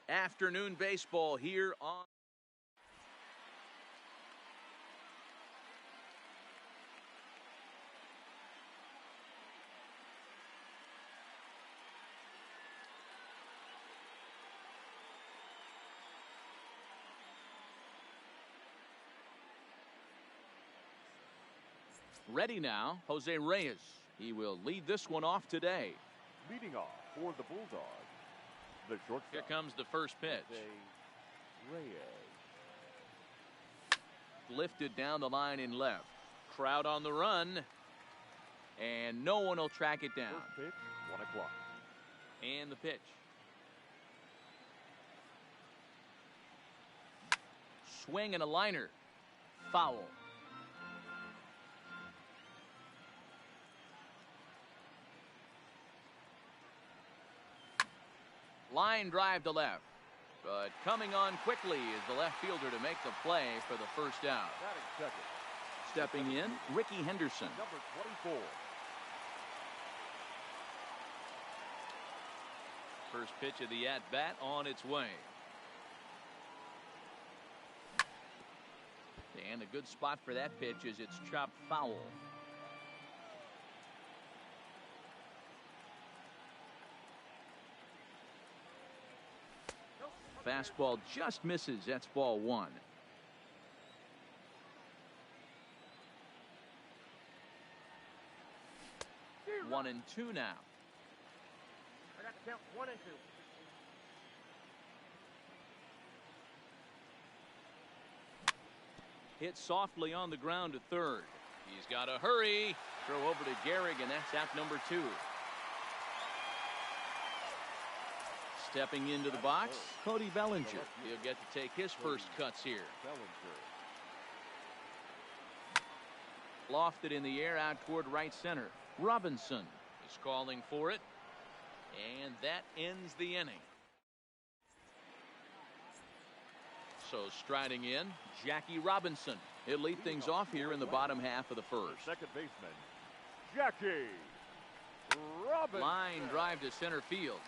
Afternoon baseball here on. Ready now, Jose Reyes. He will lead this one off today. Leading off for the Bulldogs, the shortstop. Here comes the first pitch. Jose Reyes. Lifted down the line in left. Crowd on the run. And no one will track it down. First pitch, 1 o'clock. And the pitch. Swing and a liner. Foul. Line drive to left. But coming on quickly is the left fielder to make the play for the first out. Second. Stepping in, Ricky Henderson. Number 24. First pitch of the at-bat on its way. And a good spot for that pitch is it's chopped foul. Fastball just misses. That's ball one. One and two now. I got to count 1 and 2. Hit softly on the ground to third. He's got to hurry. Throw over to Gehrig, and that's out number 2. Stepping into the box, Cody Bellinger. He'll get to take his first cuts here. Lofted in the air out toward right center. Robinson is calling for it. And that ends the inning. So striding in, Jackie Robinson. He'll lead things off here in the bottom half of the first. Second baseman, Jackie Robinson. Line drive to center field.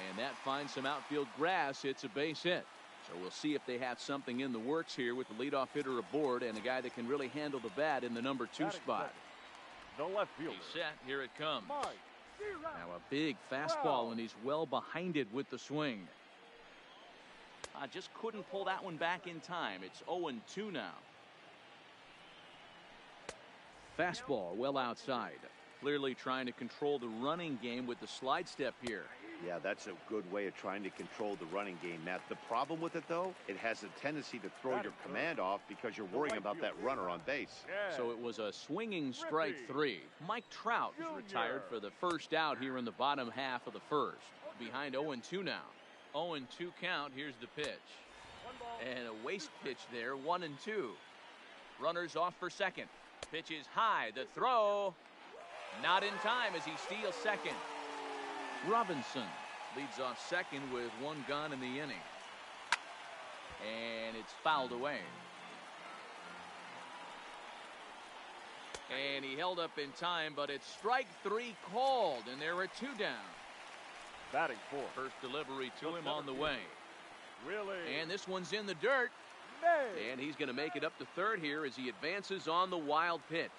And that finds some outfield grass. It's a base hit. So we'll see if they have something in the works here with the leadoff hitter aboard and a guy that can really handle the bat in the number 2 spot. The left fielder. He's set. Here it comes. Mike. Now a big fastball, and he's well behind it with the swing. Just couldn't pull that one back in time. It's 0-2 now. Fastball well outside. Clearly trying to control the running game with the slide step here. Yeah, that's a good way of trying to control the running game, Matt. The problem with it, though, it has a tendency to throw your command off because you're worrying about that runner on base. So it was a swinging strike 3. Mike Trout is retired for the first out here in the bottom half of the first. Behind 0-2 now. 0-2 count. Here's the pitch. And a waste pitch there, 1-2. Runners off for second. Pitch is high. The throw. Not in time as he steals second. Robinson leads off second with 1 gone in the inning. And it's fouled away. And he held up in time, but it's strike 3 called, and there are 2 down. Batting fourth. First delivery to him on the way. Really? And this one's in the dirt. And he's going to make it up to third here as he advances on the wild pitch.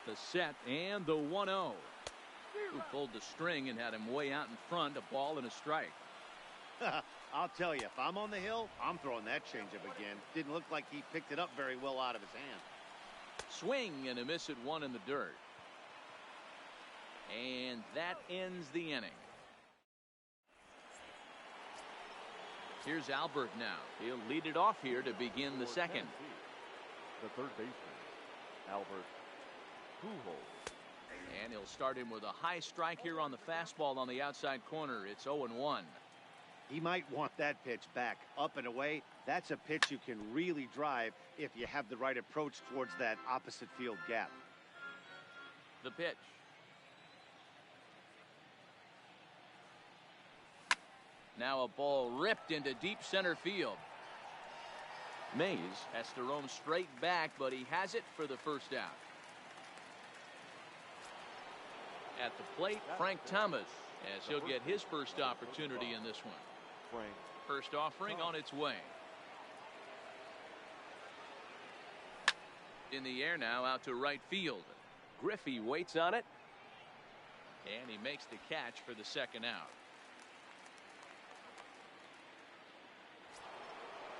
The set and the 1-0. Who pulled the string and had him way out in front, a ball and a strike. I'll tell you, if I'm on the hill, I'm throwing that changeup again. Didn't look like he picked it up very well out of his hand. Swing and a miss at 1 in the dirt. And that ends the inning. Here's Albert now. He'll lead it off here to begin the second. The third baseman, Albert Pujols. And he'll start him with a high strike here on the fastball on the outside corner. It's 0-1. He might want that pitch back, up and away. That's a pitch you can really drive if you have the right approach towards that opposite field gap. The pitch. Now a ball ripped into deep center field. Mays has to roam straight back, but he has it for the first out. At the plate, Frank Thomas, as he'll get his first opportunity in this one. Frank. First offering on its way. In the air now, out to right field. Griffey waits on it. And he makes the catch for the second out.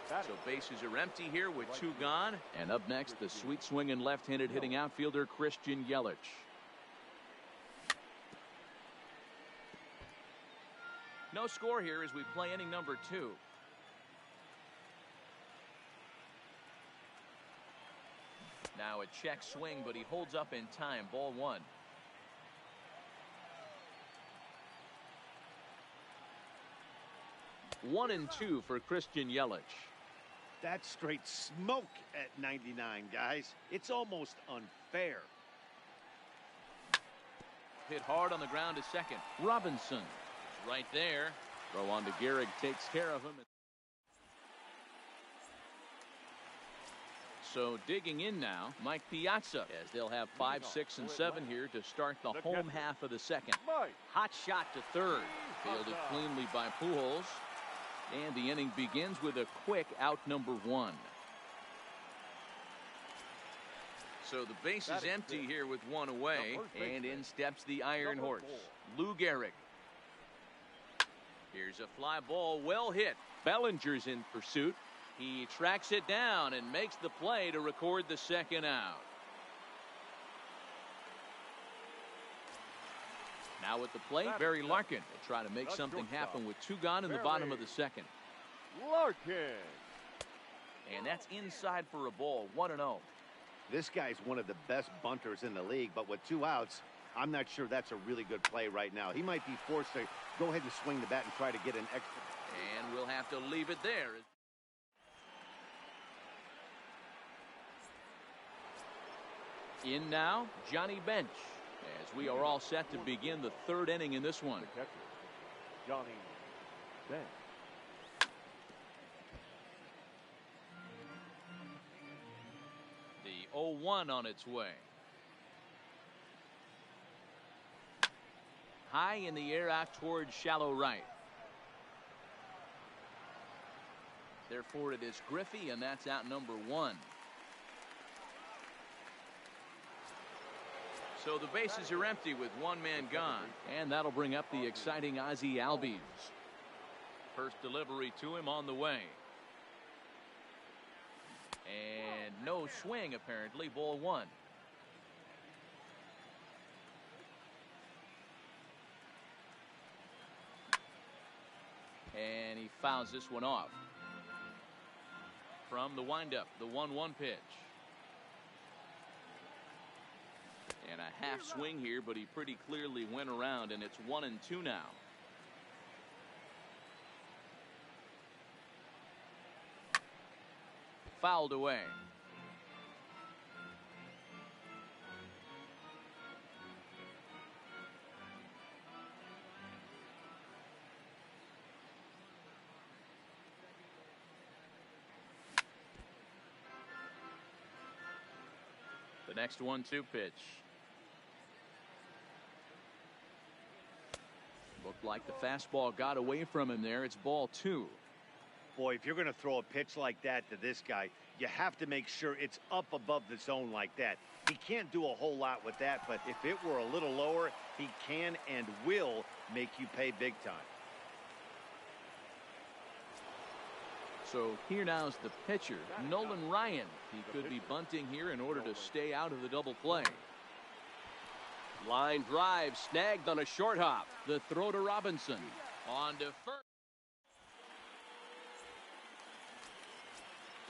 So bases are empty here with 2 gone. And up next, the sweet swinging left-handed hitting outfielder Christian Yelich. No score here as we play inning number 2. Now a check swing, but he holds up in time. Ball 1. One and 2 for Christian Yelich. That's straight smoke at 99, guys. It's almost unfair. Hit hard on the ground to second. Robinson is right there. Throw on to Gehrig, takes care of him. So digging in now, Mike Piazza, as they'll have 5, 6, and 7 here to start the home half of the second. Hot shot to third. Fielded cleanly by Pujols. And the inning begins with a quick out number 1. So the base is empty here with 1 away. And in steps the Iron Horse, Lou Gehrig. Here's a fly ball, well hit. Bellinger's in pursuit. He tracks it down and makes the play to record the second out. Now at the plate, Barry Larkin will try to make something happen with 2 gone in the bottom of the second. Larkin. And that's inside for a ball, 1-0. This guy's one of the best bunters in the league, but with 2 outs, I'm not sure that's a really good play right now. He might be forced to go ahead and swing the bat and try to get an extra. And we'll have to leave it there. In now, Johnny Bench, as we are all set to begin the 3rd inning in this one. The catcher, Johnny Bench. The 0-1 on its way. High in the air out towards shallow right. Therefore it is Griffey, and that's out number 1. So the bases are empty with 1 man gone. And that'll bring up the exciting Ozzie Albies. First delivery to him on the way. And no swing apparently, ball 1. And he fouls this one off. From the windup, the 1-1 pitch. And a half swing here, but he pretty clearly went around, and it's 1-2 now. Fouled away. The next 1-2 pitch. Looked like the fastball got away from him there. It's ball 2. Boy, if you're going to throw a pitch like that to this guy, you have to make sure it's up above the zone like that. He can't do a whole lot with that, but if it were a little lower, he can and will make you pay big time. So here now is the pitcher, Nolan Ryan. He could be bunting here in order to stay out of the double play. Line drive snagged on a short hop. The throw to Robinson. On to first.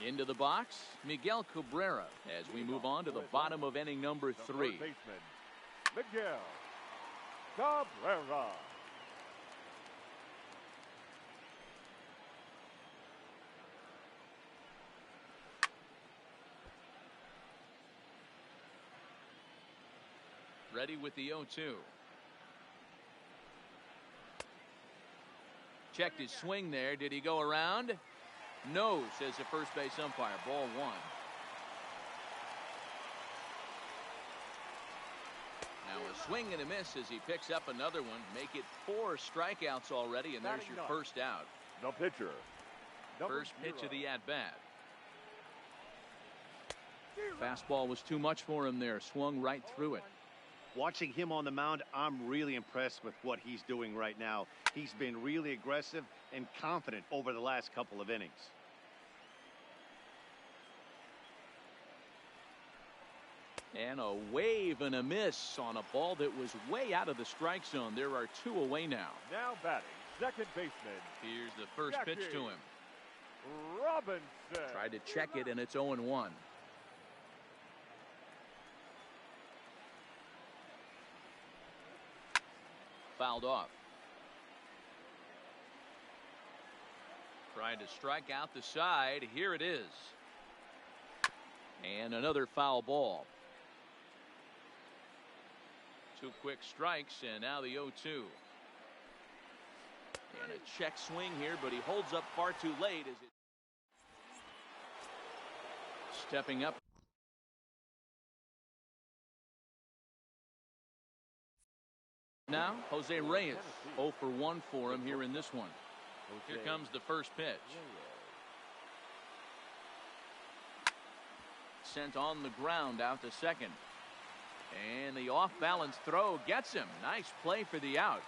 Into the box, Miguel Cabrera, as we move on to the bottom of inning number 3. Baseman, Miguel Cabrera. Ready with the 0-2. Checked his swing there. Did he go around? No, says the first base umpire. Ball 1. Now a Swing and a miss as he picks up another one. Make it 4 strikeouts already, and there's your first out. The pitcher. First pitch of the at-bat. Fastball was too much for him there. Swung right through it. Watching him on the mound, I'm really impressed with what he's doing right now. He's been really aggressive and confident over the last couple of innings. And a wave and a miss on a ball that was way out of the strike zone. There are 2 away now. Now batting, second baseman. Here's the first pitch to him. Robinson. Tried to check it, and it's 0-1. Fouled off. Trying to strike out the side. Here it is. And another foul ball. 2 quick strikes, and now the 0-2. And a check swing here, but he holds up far too late. As it stepping up. Now, Jose Reyes. 0 for 1 for him here in this one. Here comes the first pitch. Sent on the ground out to second. And the off-balance throw gets him. Nice play for the out.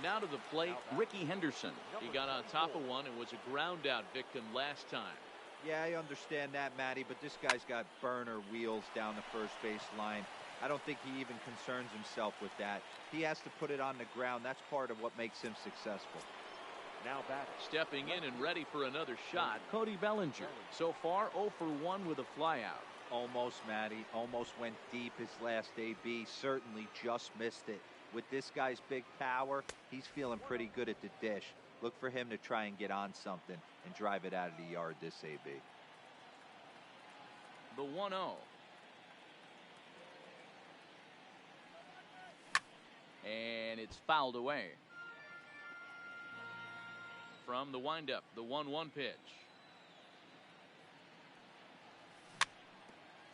Now to the plate, Ricky Henderson. He got on top of one and was a ground-out victim last time. Yeah, I understand that, Matty, but this guy's got burner wheels down the first base line. I don't think he even concerns himself with that. He has to put it on the ground. That's part of what makes him successful. Now batting. Stepping in and ready for another shot, Cody Bellinger. So far, 0 for 1 with a flyout. Almost, Matty. Almost went deep his last AB. Certainly just missed it. With this guy's big power, he's feeling pretty good at the dish. Look for him to try and get on something and drive it out of the yard this AB. The 1-0. And it's fouled away. From the windup, the 1-1 pitch.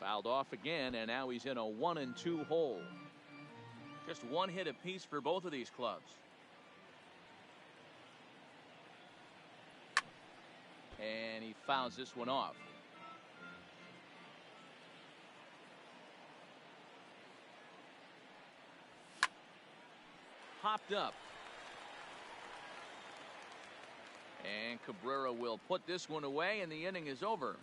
Fouled off again, and now he's in a 1-2 hole. Just 1 hit apiece for both of these clubs. And he fouls this one off. Popped up. And Cabrera will put this one away, and the inning is over.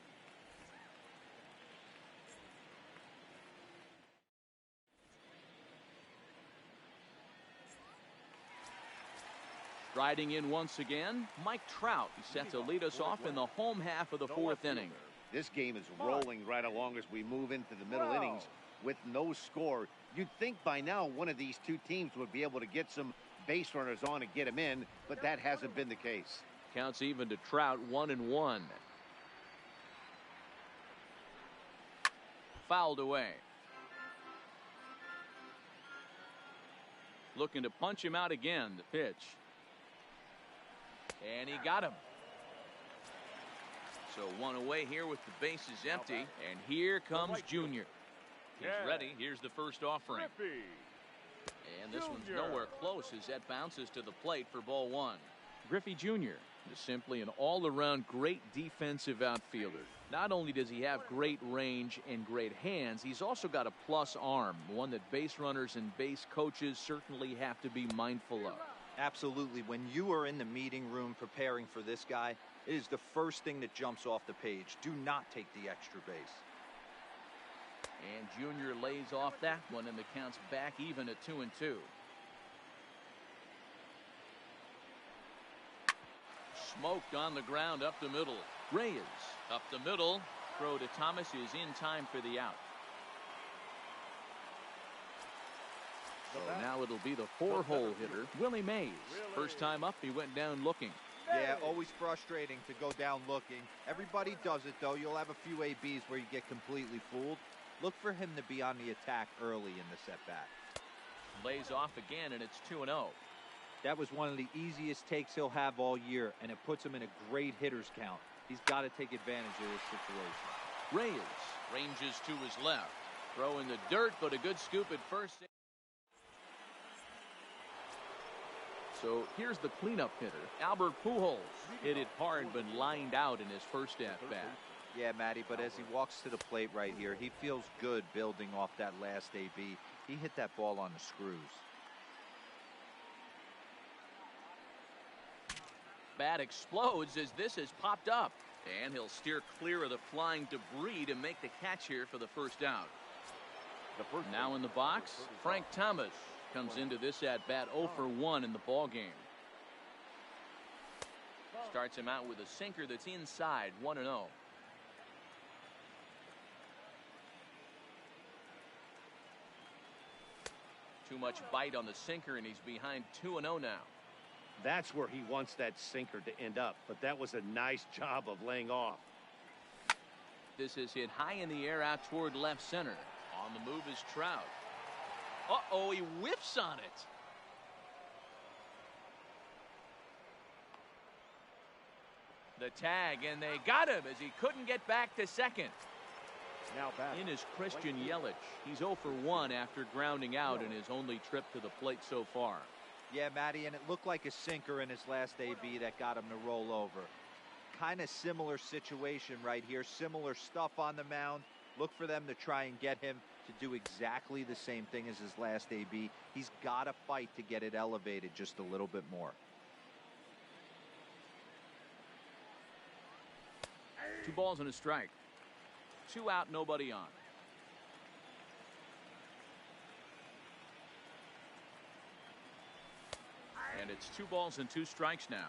Riding in once again, Mike Trout. He's set to lead us off in the home half of the 4th inning. This game is rolling right along as we move into the middle innings with no score. You'd think by now one of these 2 teams would be able to get some base runners on and get them in, but that hasn't been the case. Counts even to Trout, 1-1. Fouled away. Looking to punch him out again. The pitch. And he got him. So 1 away here with the bases empty. And here comes Junior. He's ready. Here's the first offering. And this one's nowhere close as that bounces to the plate for ball 1. Griffey Jr. is simply an all-around great defensive outfielder. Not only does he have great range and great hands, he's also got a plus arm, one that base runners and base coaches certainly have to be mindful of. Absolutely. When you are in the meeting room preparing for this guy, it is the first thing that jumps off the page. Do not take the extra base. And Junior lays off that one, and the count's back even at 2-2. Smoked on the ground up the middle. Reyes up the middle. Throw to Thomas is in time for the out. So now it'll be the 4-hole hitter, Willie Mays. First time up, he went down looking. Yeah, always frustrating to go down looking. Everybody does it, though. You'll have a few ABs where you get completely fooled. Look for him to be on the attack early in the setback. Lays off again, and it's 2-0. That was one of the easiest takes he'll have all year, and it puts him in a great hitter's count. He's got to take advantage of this situation. Reyes ranges to his left. Throw in the dirt, but a good scoop at first. So here's the cleanup hitter, Albert Pujols. Hit it hard, but lined out in his first at-bat. Yeah, Matty, but as he walks to the plate right here, he feels good building off that last AB. He hit that ball on the screws. Bat explodes as this has popped up. And he'll steer clear of the flying debris to make the catch here for the first out. Now in the box, Frank Thomas comes into this at-bat 0 for 1 in the ball game. Starts him out with a sinker that's inside, 1-0. Too much bite on the sinker, and he's behind 2-0 now. That's where he wants that sinker to end up, but that was a nice job of laying off. This is hit high in the air out toward left center. On the move is Trout. Uh-oh, he whiffs on it. The tag, and they got him as he couldn't get back to second. Now back in is Christian Yelich. He's 0 for 1 after grounding out in his only trip to the plate so far. Yeah, Matty, and it looked like a sinker in his last AB that got him to roll over. Kind of similar situation right here. Similar stuff on the mound. Look for them to try and get him to do exactly the same thing as his last AB. He's got to fight to get it elevated just a little bit more. 2 balls and a strike. 2 out, nobody on. And it's 2 balls and 2 strikes now.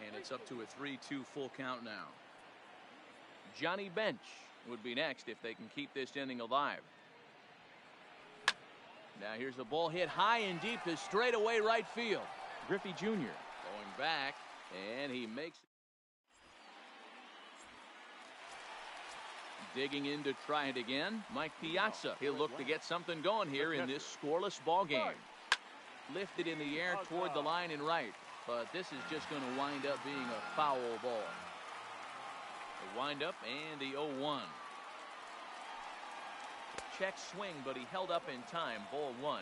And it's up to a 3-2 full count now. Johnny Bench would be next if they can keep this inning alive. Now here's the ball hit high and deep to straightaway right field. Griffey Jr. going back, and he makes it. Digging in to try it again, Mike Piazza. He'll look to get something going here in this scoreless ball game. Lifted in the air toward the line and right, but this is just going to wind up being a foul ball. The wind up and the 0-1. Check swing, but he held up in time. Ball 1.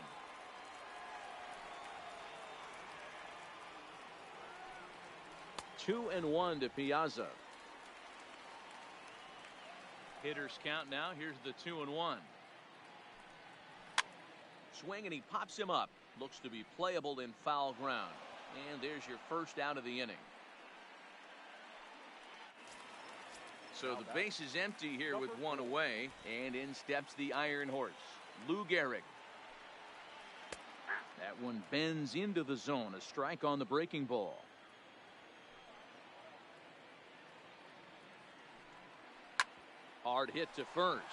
Two and 1 to Piazza. Hitters count now. Here's the 2-1. Swing, and he pops him up. Looks to be playable in foul ground. And there's your first out of the inning. So the base is empty here with 1 away, and in steps the Iron Horse, Lou Gehrig. That one bends into the zone. A strike on the breaking ball. Hard hit to first.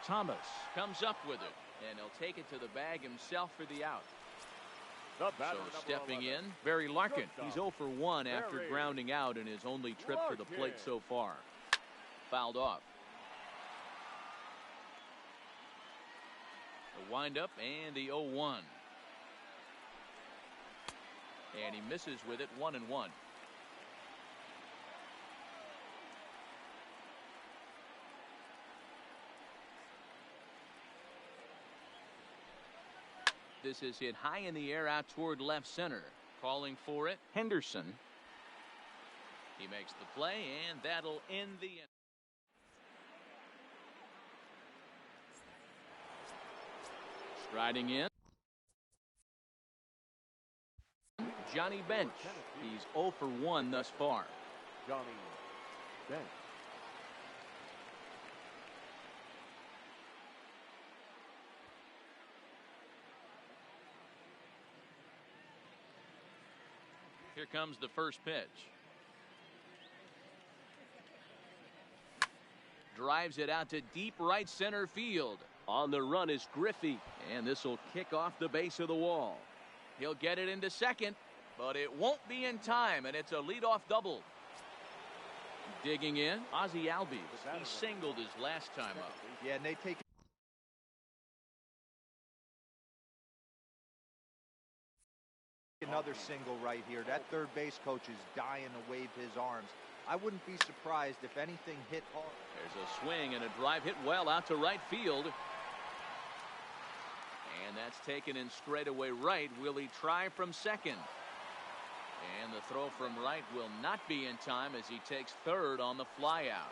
Thomas comes up with it, and he'll take it to the bag himself for the out. So stepping in, Barry Larkin. He's 0 for 1 after grounding out in his only trip to the plate so far. Fouled off. The windup and the 0-1. And he misses with it, 1-1. This is hit high in the air out toward left center. Calling for it, Henderson. He makes the play, and that'll end the inning. Striding in, Johnny Bench. He's 0 for 1 thus far. Johnny Bench. Here comes the first pitch. Drives it out to deep right center field. On the run is Griffey, and this will kick off the base of the wall. He'll get it into second, but it won't be in time, and it's a leadoff double. Digging in, Ozzie Albies. He singled his last time up. Yeah, and they take another single right here. That third base coach is dying to wave his arms. I wouldn't be surprised if anything hit hard. There's a swing and a drive hit well out to right field. And that's taken in straightaway right. Will he try from second? And the throw from right will not be in time as he takes third on the flyout.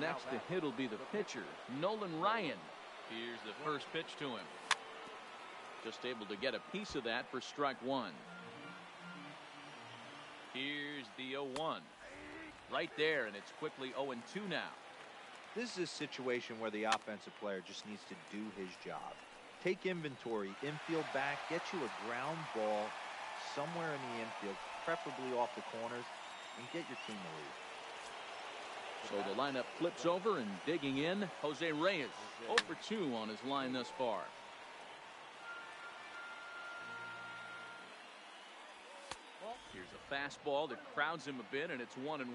Next to hit will be the pitcher, Nolan Ryan. Here's the first pitch to him. Just able to get a piece of that for strike one. Here's the 0-1. Right there, and it's quickly 0-2 now. This is a situation where the offensive player just needs to do his job. Take inventory, infield back, get you a ground ball somewhere in the infield, preferably off the corners, and get your team to lead. So the lineup flips over, and digging in, Jose Reyes. 0 for 2 on his line thus far. Here's a fastball that crowds him a bit, and it's 1-1.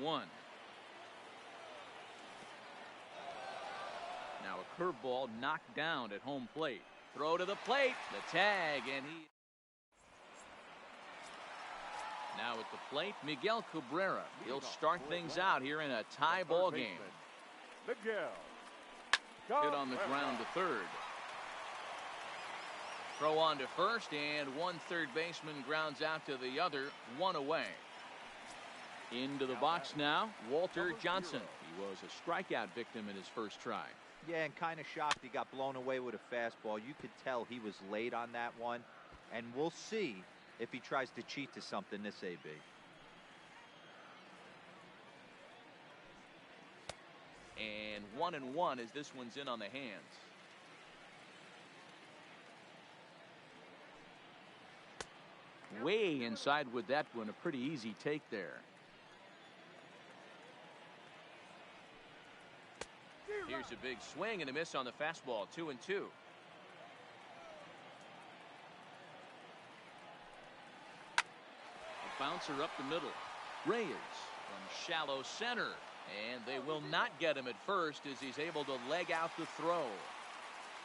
Now a curveball knocked down at home plate. Throw to the plate. The tag, and he... Now at the plate, Miguel Cabrera. He'll start things out here in a tie ball game. Hit on the ground to third. Throw on to first, and one third baseman grounds out to the other, one away. Into the box now, Walter Johnson. He was a strikeout victim in his first try. Yeah, and kind of shocked he got blown away with a fastball. You could tell he was late on that one, and we'll see if he tries to cheat to something this AB. And 1-1 as this one's in on the hands. Way inside with that one, a pretty easy take there. Here's a big swing and a miss on the fastball, 2-2. Bouncer up the middle. Reyes from shallow center, and they will not get him at first as he's able to leg out the throw.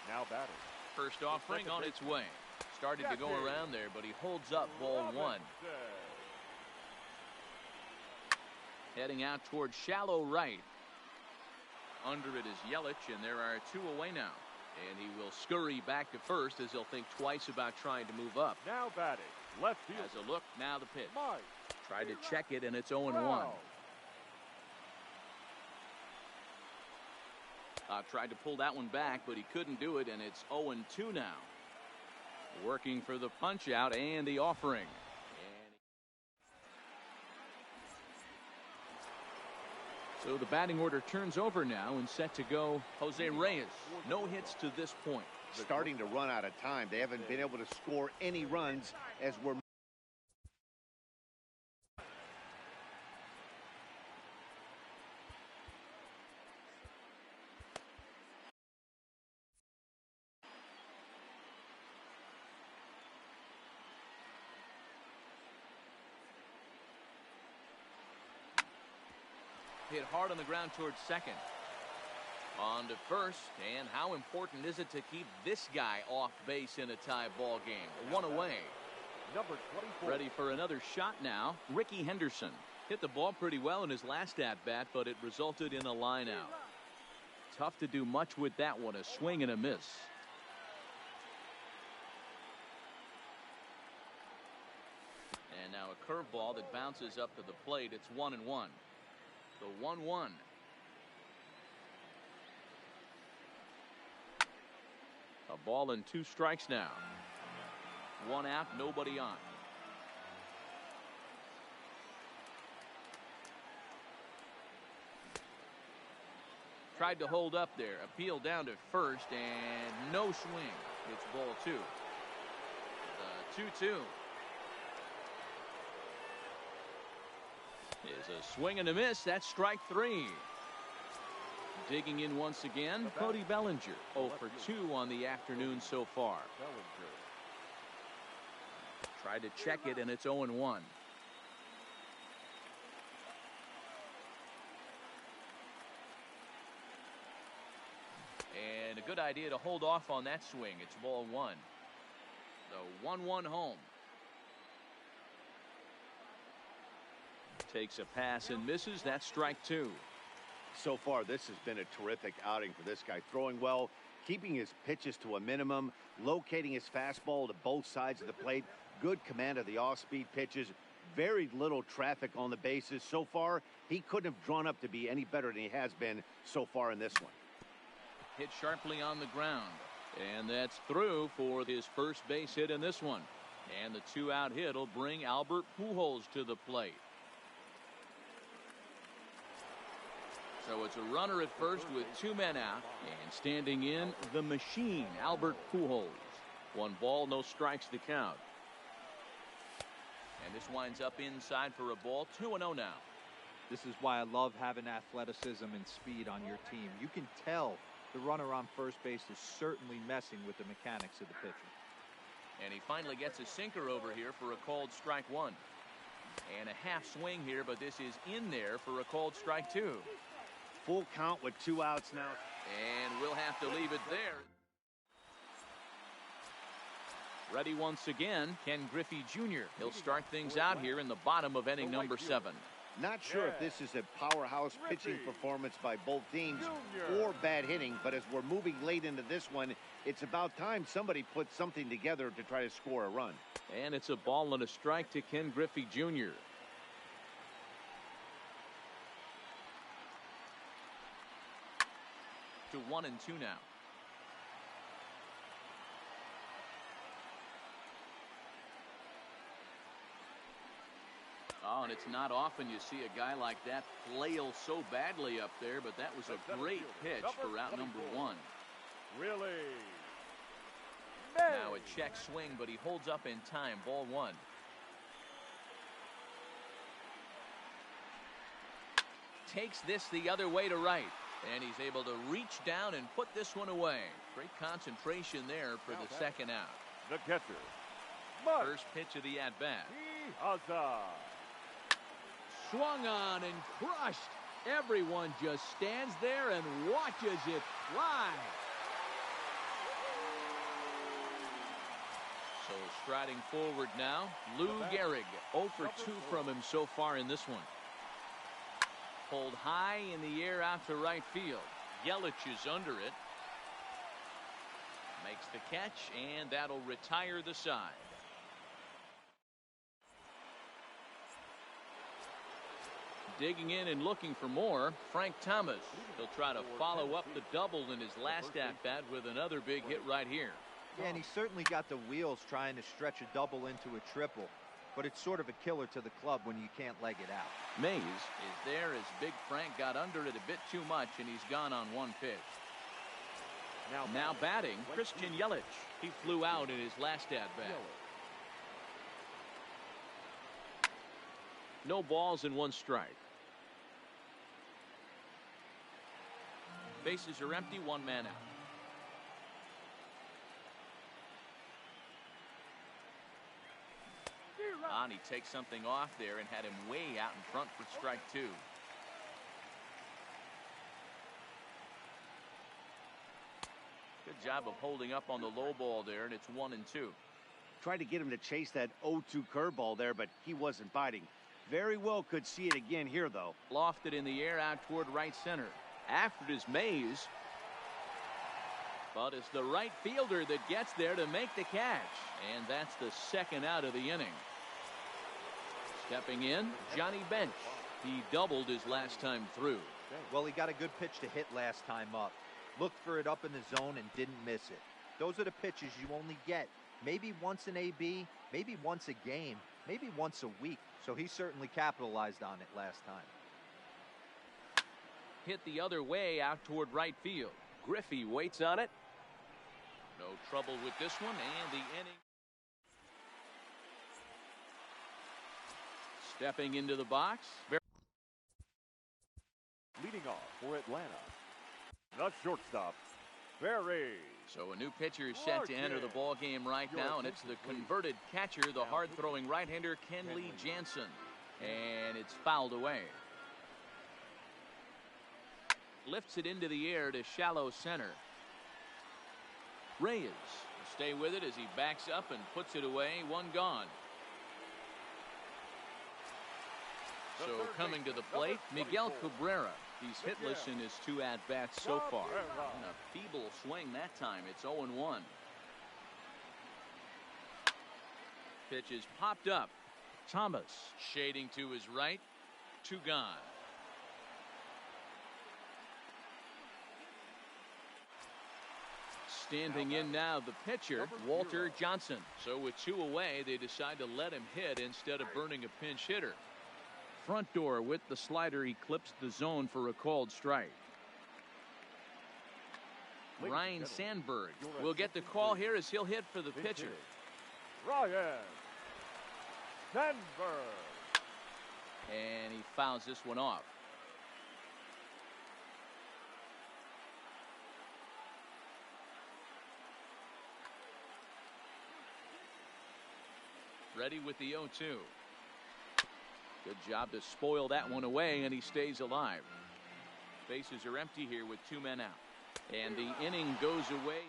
Now batting. First offering on its way. Started to go around there, but he holds up ball one. Heading out towards shallow right. Under it is Yelich, and there are two away now. And he will scurry back to first as he'll think twice about trying to move up. Now batting. Left field. Has a look, now the pitch. Mike. Tried to check it, and it's 0-1. Tried to pull that one back, but he couldn't do it, and it's 0-2 now. Working for the punch out and the offering. So the batting order turns over now and set to go Jose Reyes. No hits to this point. Starting to run out of time. They haven't been able to score any runs as we're hit hard on the ground towards second. On to first, and how important is it to keep this guy off base in a tie ball game? One away. Number 24. Ready for another shot now. Ricky Henderson hit the ball pretty well in his last at-bat, but it resulted in a line out. Tough to do much with that one, a swing and a miss. And now a curveball that bounces up to the plate. It's 1-1. The 1-1. A ball and 2 strikes now. One out, nobody on. Tried to hold up there. Appeal down to first, and no swing. It's ball 2. The 2-2. Is a swing and a miss. That's strike 3. Digging in once again, Cody Bellinger. 0 for 2 on the afternoon so far. Tried to check it, and it's 0-1. And a good idea to hold off on that swing. It's ball 1. The 1-1 home. Takes a pass and misses. That's strike 2. So far, this has been a terrific outing for this guy. Throwing well, keeping his pitches to a minimum, locating his fastball to both sides of the plate, good command of the off-speed pitches, very little traffic on the bases. So far, he couldn't have drawn up to be any better than he has been so far in this one. Hit sharply on the ground. And that's through for his first base hit in this one. And the 2-out hit will bring Albert Pujols to the plate. So it's a runner at first with 2 men out, and standing in, the machine, Albert Pujols. 1 ball, no strikes to count. And this winds up inside for a ball. 2-0 now. This is why I love having athleticism and speed on your team. You can tell the runner on first base is certainly messing with the mechanics of the pitcher. And he finally gets a sinker over here for a called strike 1. And a half swing here, but this is in there for a called strike 2. Full count with 2 outs now. And we'll have to leave it there. Ready once again, Ken Griffey Jr. He'll start things out here in the bottom of inning number 7. Not sure if this is a powerhouse pitching performance by both teams or bad hitting, but as we're moving late into this one, it's about time somebody put something together to try to score a run. And it's a ball and a strike to Ken Griffey Jr. To 1-2 now. Oh, and it's not often you see a guy like that flail so badly up there, but that was a great pitch for out number 1. Really? Now a check swing, but he holds up in time. Ball 1. Takes this the other way to right. And he's able to reach down and put this one away. Great concentration there for the 2nd out. The catcher. First pitch of the at-bat. Haza. Swung on and crushed. Everyone just stands there and watches it fly. So striding forward now, Lou Gehrig. 0 for 2 from him so far in this one. Pulled high in the air out to right field. Yelich is under it. Makes the catch, and that'll retire the side. Digging in and looking for more, Frank Thomas. He'll try to follow up the double in his last at-bat with another big hit right here. Yeah, and he certainly got the wheels trying to stretch a double into a triple. But it's sort of a killer to the club when you can't leg it out. Mays is there as Big Frank got under it a bit too much, and he's gone on 1 pitch. Now batting, Christian Yelich. He flew out in his last at-bat. No balls and 1 strike. Bases are empty, 1 man out. On, he takes something off there and had him way out in front for strike 2. Good job of holding up on the low ball there, and it's 1-2. Tried to get him to chase that 0-2 curveball there, but he wasn't biting. Very well could see it again here, though. Lofted in the air out toward right center. After it is Mays. But it's the right fielder that gets there to make the catch. And that's the 2nd out of the inning. Stepping in, Johnny Bench. He doubled his last time through. Well, he got a good pitch to hit last time up. Looked for it up in the zone and didn't miss it. Those are the pitches you only get maybe once in AB, maybe once a game, maybe once a week. So he certainly capitalized on it last time. Hit the other way out toward right field. Griffey waits on it. No trouble with this one, and the inning. Stepping into the box. Leading off for Atlanta, The shortstop, Barry. So a new pitcher is set to enter the ball game right now, and it's the converted catcher, the hard-throwing right-hander Kenley Jansen. And it's fouled away. Lifts it into the air to shallow center. Reyes will stay with it as he backs up and puts it away. One gone. So coming to the plate, Miguel Cabrera. He's hitless in his 2 at-bats so far. And a feeble swing that time. It's 0-1. Pitch is popped up. Thomas shading to his right. 2 gone. Standing in now, the pitcher, Walter Johnson. So with 2 away, they decide to let him hit instead of burning a pinch hitter. Front door with the slider eclipsed the zone for a called strike. Ryan Sandberg will get the call here as he'll hit for the pitcher. Ryan Sandberg. And he fouls this one off. Ready with the 0-2. Good job to spoil that one away, and he stays alive. Bases are empty here with 2 men out. And the inning goes away.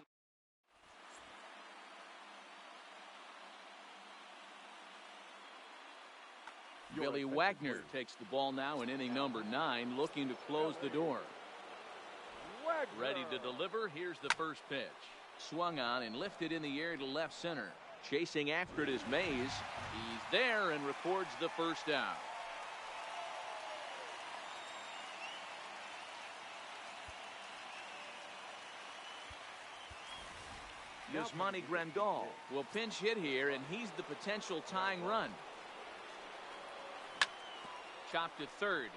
Billy Wagner takes the ball now in inning number 9, looking to close the door. Ready to deliver. Here's the first pitch. Swung on and lifted in the air to left center. Chasing after it is Mays. He's there and records the first out. Yasmani Grandal will pinch hit here, and he's the potential tying run. Chopped to third.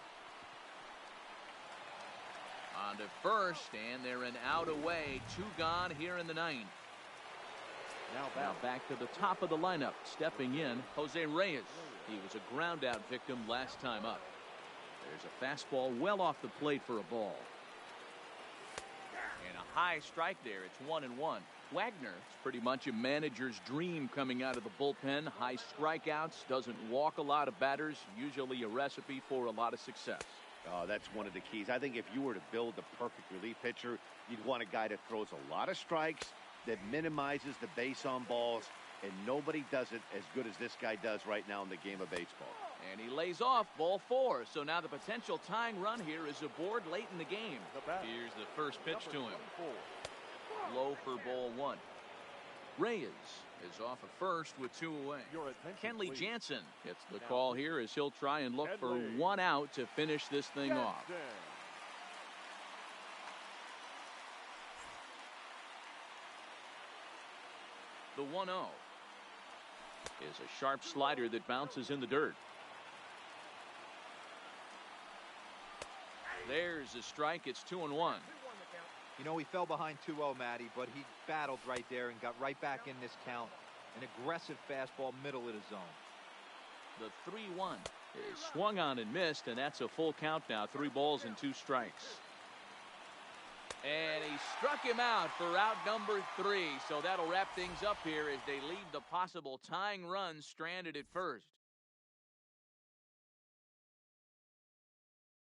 On to first, and they're an out away. 2 gone here in the 9th. Now back to the top of the lineup. Stepping in, Jose Reyes. He was a ground out victim last time up. There's a fastball well off the plate for a ball. And a high strike there. It's 1-1. Wagner, it's pretty much a manager's dream coming out of the bullpen. High strikeouts, doesn't walk a lot of batters, usually a recipe for a lot of success. Oh, that's one of the keys. I think if you were to build the perfect relief pitcher, you'd want a guy that throws a lot of strikes, that minimizes the base on balls, and nobody does it as good as this guy does right now in the game of baseball. And he lays off ball 4. So now the potential tying run here is aboard late in the game. Here's the first pitch to him. Low for ball 1. Reyes is off at first with 2 away. Kenley Jansen gets the call here as he'll try and look for 1 out to finish this thing off. The 1-0 is a sharp slider that bounces in the dirt. There's a strike. It's 2-1. You know, he fell behind 2-0, Matty, but he battled right there and got right back in this count. An aggressive fastball, middle of the zone. The 3-1 is swung on and missed, and that's a full count now. 3 balls and 2 strikes. And he struck him out for out number 3. So that'll wrap things up here as they leave the possible tying run stranded at first.